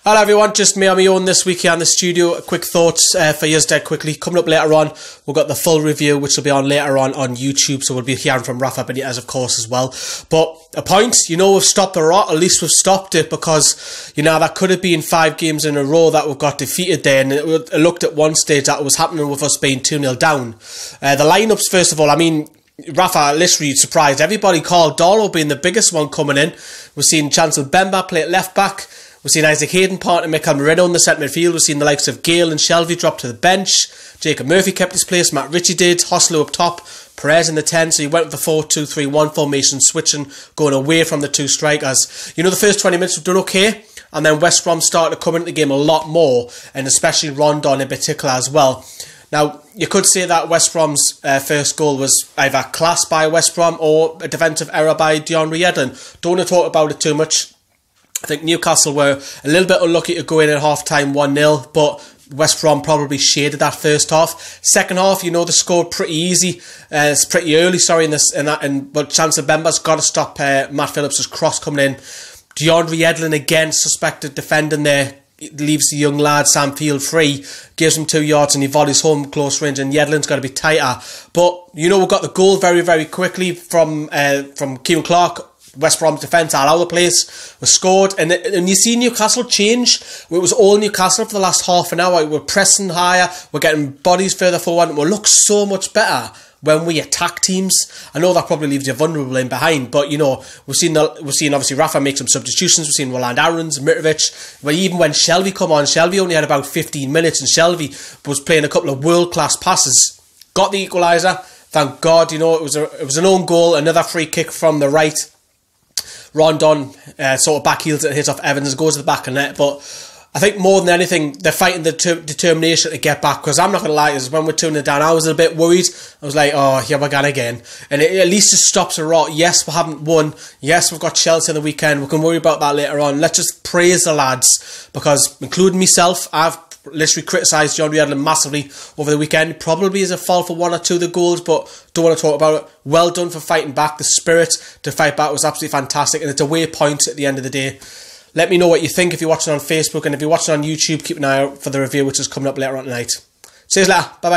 Hello everyone, just me on my own this week here in the studio. Quick thoughts for yours dead quickly. Coming up later on, we've got the full review which will be on later on YouTube, so we'll be hearing from Rafa Benitez of course as well. But a point, we've stopped the rot, at least we've stopped it, because, that could have been 5 games in a row that we've got defeated there, and it looked at one stage that it was happening with us being 2-0 down. The lineups, first of all, Rafa literally surprised everybody. Carl Darlow being the biggest one coming in. We've seen Chancel Bemba play at left back. We've seen Isaac Hayden partner Mikel Merino in the centre midfield. We've seen the likes of Gale and Shelvey drop to the bench. Jacob Murphy kept his place. Matt Ritchie did. Hoslo up top. Perez in the 10. So he went with the 4-2-3-1 formation, switching, going away from the 2 strikers. The first 20 minutes we've done okay. And then West Brom started to come into the game a lot more. And especially Rondon in particular as well. Now, you could say that West Brom's first goal was either class by West Brom or a defensive error by DeAndre Yedlin. Don't want to talk about it too much. I think Newcastle were a little bit unlucky to go in at half-time 1-0, but West Brom probably shaded that first half. Second half, they scored pretty easy. It's pretty early, but Chancel Bemba's got to stop Matt Phillips' cross coming in. DeAndre Yedlin again suspected defending there. It leaves the young lad Sam Field free, gives him 2 yards and he volleys home close range, and Yedlin's got to be tighter. But, we got the goal very, very quickly from Keane Clark. West Brom's defence all over the place was scored, and you see Newcastle change. It was all Newcastle for the last half an hour. We're pressing higher, we're getting bodies further forward, and we look so much better when we attack teams. I know that probably leaves you vulnerable in behind, but we've seen obviously Rafa make some substitutions. We've seen Roland Aarons, Mitrovic. But even when Shelvey come on, Shelvey only had about 15 minutes, and Shelvey was playing a couple of world-class passes. Got the equaliser, thank God. It was an own goal, another free kick from the right. Rondon sort of backheels it and hits off Evans and goes to the back of net. But I think more than anything, they're fighting the determination to get back. Because I'm not going to lie, when we're 2-0 down, I was a bit worried. I was like, oh, here we go again. And it at least just stops the rot. Yes, we haven't won. Yes, we've got Chelsea on the weekend. We can worry about that later on. Let's just praise the lads. Because, including myself, I've literally criticised DeAndre Yedlin massively over the weekend. Probably is a fault for 1 or 2 of the goals, but don't want to talk about it. Well done for fighting back. The spirit to fight back was absolutely fantastic, and it's a waypoint at the end of the day. Let me know what you think if you're watching on Facebook, and if you're watching on YouTube, keep an eye out for the review which is coming up later on tonight. See you later. Bye bye.